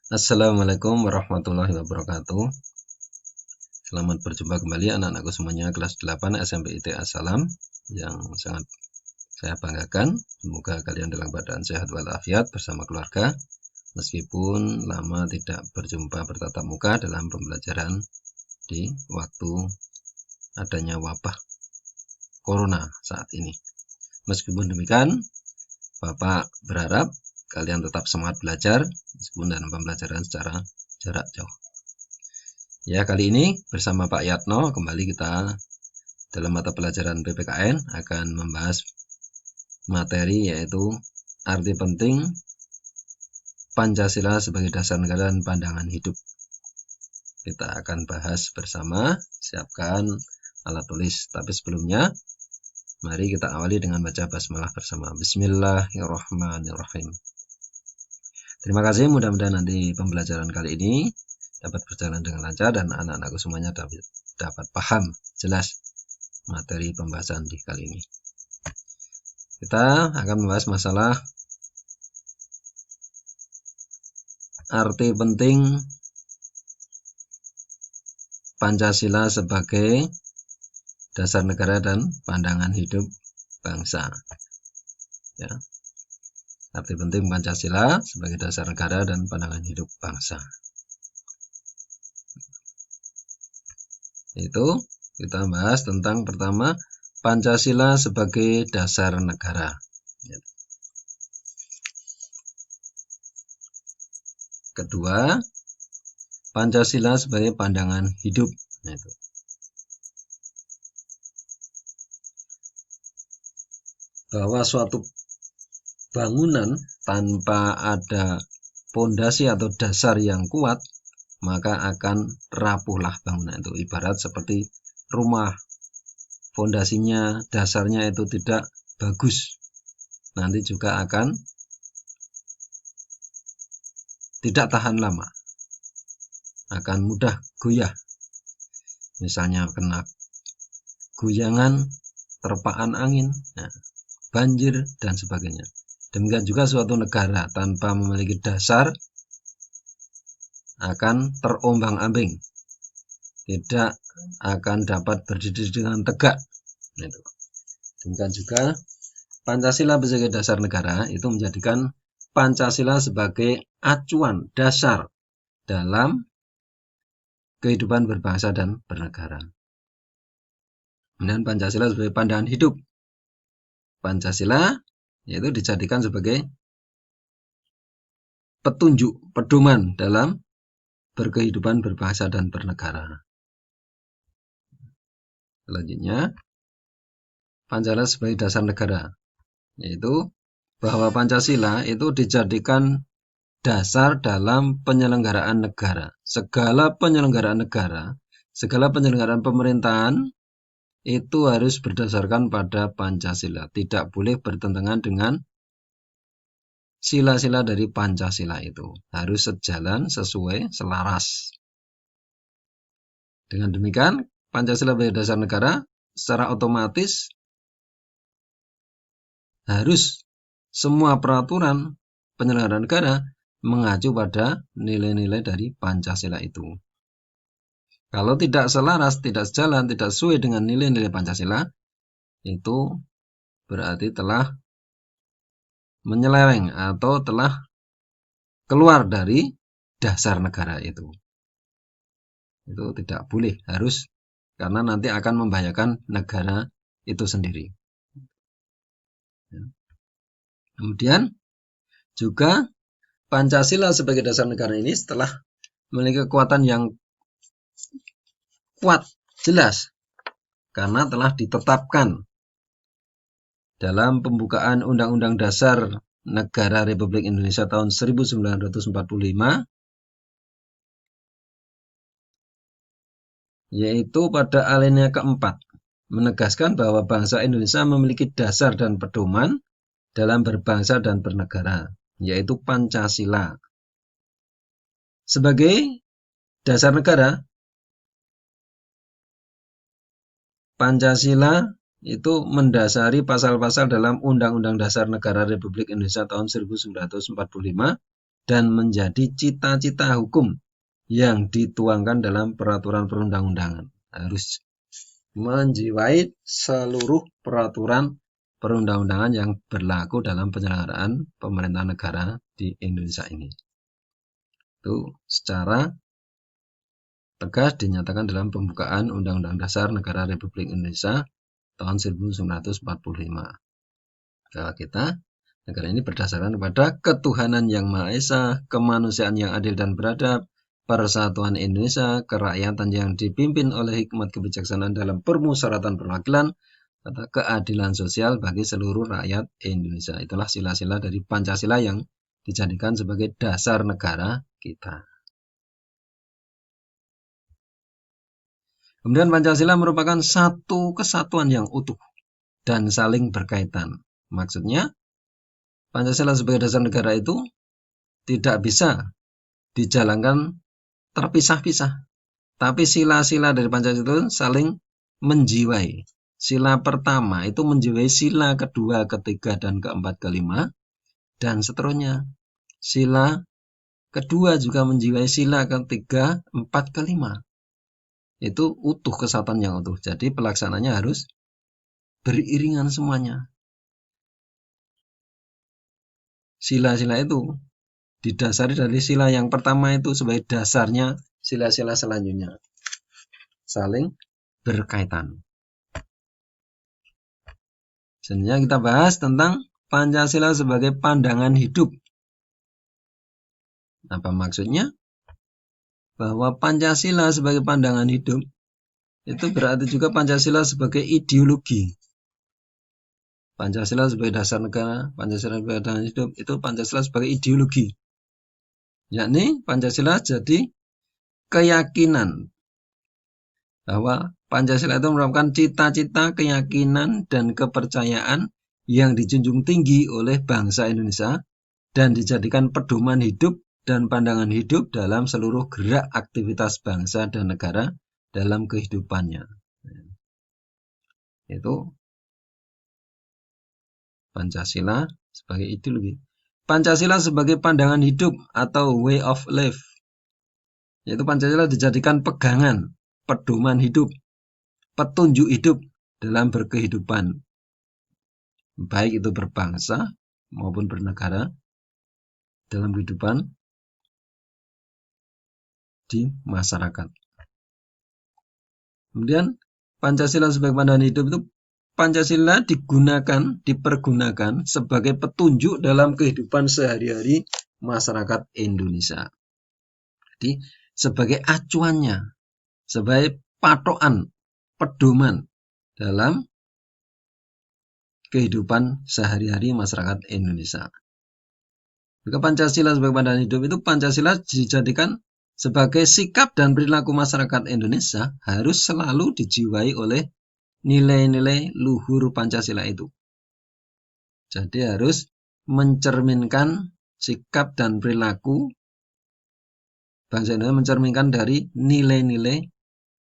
Assalamualaikum warahmatullahi wabarakatuh. Selamat berjumpa kembali anak-anakku semuanya kelas 8 SMP ITA Salam yang sangat saya banggakan. Semoga kalian dalam keadaan sehat walafiat bersama keluarga meskipun lama tidak berjumpa bertatap muka dalam pembelajaran di waktu adanya wabah corona saat ini. Meskipun demikian, Bapak berharap kalian tetap semangat belajar meskipun dalam pembelajaran secara jarak jauh. Ya, kali ini bersama Pak Yatno kembali kita dalam mata pelajaran PPKN akan membahas materi yaitu arti penting Pancasila sebagai dasar negara dan pandangan hidup. Kita akan bahas bersama, siapkan alat tulis. Tapi sebelumnya, mari kita awali dengan baca basmalah bersama. Bismillahirrahmanirrahim. Terima kasih, mudah-mudahan nanti pembelajaran kali ini dapat berjalan dengan lancar dan anak-anakku semuanya dapat paham jelas materi pembahasan di kali ini. Kita akan membahas masalah arti penting Pancasila sebagai dasar negara dan pandangan hidup bangsa. Ya. Arti penting Pancasila sebagai dasar negara dan pandangan hidup bangsa. Itu kita bahas tentang pertama Pancasila sebagai dasar negara. Kedua, Pancasila sebagai pandangan hidup. Bahwa suatu bangunan tanpa ada pondasi atau dasar yang kuat, maka akan rapuhlah bangunan itu. Ibarat seperti rumah, fondasinya, dasarnya itu tidak bagus, nanti juga akan tidak tahan lama, akan mudah goyah. Misalnya kena goyangan, terpaan angin, banjir, dan sebagainya. Demikian juga suatu negara tanpa memiliki dasar akan terombang-ambing, tidak akan dapat berdiri dengan tegak. Demikian juga Pancasila sebagai dasar negara itu menjadikan Pancasila sebagai acuan dasar dalam kehidupan berbangsa dan bernegara. Dan Pancasila sebagai pandangan hidup. Pancasila yaitu dijadikan sebagai petunjuk, pedoman dalam berkehidupan berbangsa dan bernegara. Selanjutnya, Pancasila sebagai dasar negara, yaitu bahwa Pancasila itu dijadikan dasar dalam penyelenggaraan negara. Segala penyelenggaraan negara, segala penyelenggaraan pemerintahan itu harus berdasarkan pada Pancasila. Tidak boleh bertentangan dengan sila-sila dari Pancasila itu. Harus sejalan, sesuai, selaras. Dengan demikian, Pancasila sebagai dasar negara secara otomatis harus semua peraturan penyelenggaraan negara mengacu pada nilai-nilai dari Pancasila itu. Kalau tidak selaras, tidak sejalan, tidak sesuai dengan nilai-nilai Pancasila, itu berarti telah menyeleweng atau telah keluar dari dasar negara itu. Itu tidak boleh, harus, karena nanti akan membahayakan negara itu sendiri. Kemudian juga Pancasila sebagai dasar negara ini setelah memiliki kekuatan yang kuat, jelas, karena telah ditetapkan dalam pembukaan Undang-Undang Dasar Negara Republik Indonesia tahun 1945, yaitu pada alinea keempat, menegaskan bahwa bangsa Indonesia memiliki dasar dan pedoman dalam berbangsa dan bernegara, yaitu Pancasila. Sebagai dasar negara, Pancasila itu mendasari pasal-pasal dalam Undang-Undang Dasar Negara Republik Indonesia tahun 1945 dan menjadi cita-cita hukum yang dituangkan dalam peraturan perundang-undangan. Harus menjiwai seluruh peraturan perundang-undangan yang berlaku dalam penyelenggaraan pemerintahan negara di Indonesia ini. Itu secara tegas dinyatakan dalam pembukaan Undang-Undang Dasar Negara Republik Indonesia tahun 1945. Bahwa kita, negara ini berdasarkan kepada ketuhanan yang Maha Esa, kemanusiaan yang adil dan beradab, persatuan Indonesia, kerakyatan yang dipimpin oleh hikmat kebijaksanaan dalam permusyawaratan perwakilan, serta keadilan sosial bagi seluruh rakyat Indonesia. Itulah sila-sila dari Pancasila yang dijadikan sebagai dasar negara kita. Kemudian Pancasila merupakan satu kesatuan yang utuh dan saling berkaitan. Maksudnya, Pancasila sebagai dasar negara itu tidak bisa dijalankan terpisah-pisah. Tapi sila-sila dari Pancasila itu saling menjiwai. Sila pertama itu menjiwai sila kedua, ketiga, dan keempat, kelima, dan seterusnya. Sila kedua juga menjiwai sila ketiga, empat, kelima. Itu utuh, kesatuan yang utuh. Jadi pelaksananya harus beriringan semuanya. Sila-sila itu didasari dari sila yang pertama itu sebagai dasarnya sila-sila selanjutnya. Saling berkaitan. Selanjutnya kita bahas tentang Pancasila sebagai pandangan hidup. Apa maksudnya? Bahwa Pancasila sebagai pandangan hidup itu berarti juga Pancasila sebagai ideologi. Pancasila sebagai dasar negara, Pancasila sebagai pandangan hidup, itu Pancasila sebagai ideologi. Yakni Pancasila jadi keyakinan bahwa Pancasila itu merupakan cita-cita, keyakinan, dan kepercayaan yang dijunjung tinggi oleh bangsa Indonesia dan dijadikan pedoman hidup dan pandangan hidup dalam seluruh gerak aktivitas bangsa dan negara dalam kehidupannya. Itu Pancasila sebagai ideologi. Pancasila sebagai pandangan hidup atau way of life. Yaitu Pancasila dijadikan pegangan, pedoman hidup, petunjuk hidup dalam berkehidupan. Baik itu berbangsa maupun bernegara dalam kehidupan di masyarakat. Kemudian Pancasila sebagai pandangan hidup itu Pancasila dipergunakan sebagai petunjuk dalam kehidupan sehari-hari masyarakat Indonesia. Jadi sebagai acuannya, sebagai patokan, pedoman dalam kehidupan sehari-hari masyarakat Indonesia. Maka Pancasila sebagai pandangan hidup itu Pancasila dijadikan sebagai sikap dan perilaku masyarakat Indonesia harus selalu dijiwai oleh nilai-nilai luhur Pancasila itu. Jadi harus mencerminkan sikap dan perilaku bangsa Indonesia, mencerminkan dari nilai-nilai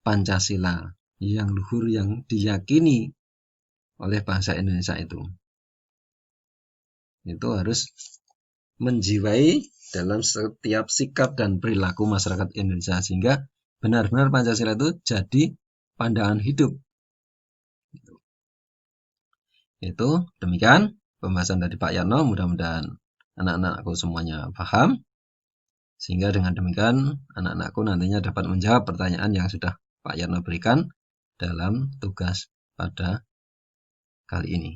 Pancasila yang luhur yang diyakini oleh bangsa Indonesia itu. Itu harus menjiwai dalam setiap sikap dan perilaku masyarakat Indonesia sehingga benar-benar Pancasila itu jadi pandangan hidup. Itu demikian pembahasan dari Pak Yarno. Mudah-mudahan anak-anakku semuanya paham sehingga dengan demikian anak-anakku nantinya dapat menjawab pertanyaan yang sudah Pak Yarno berikan dalam tugas pada kali ini.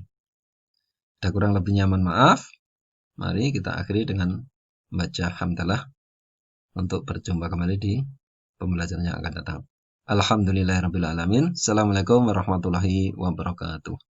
Ada kurang lebihnya mohon maaf. Mari kita akhiri dengan membaca hamdalah untuk berjumpa kembali di pembelajaran yang akan datang. Alhamdulillahirabbil alamin. Assalamualaikum warahmatullahi wabarakatuh.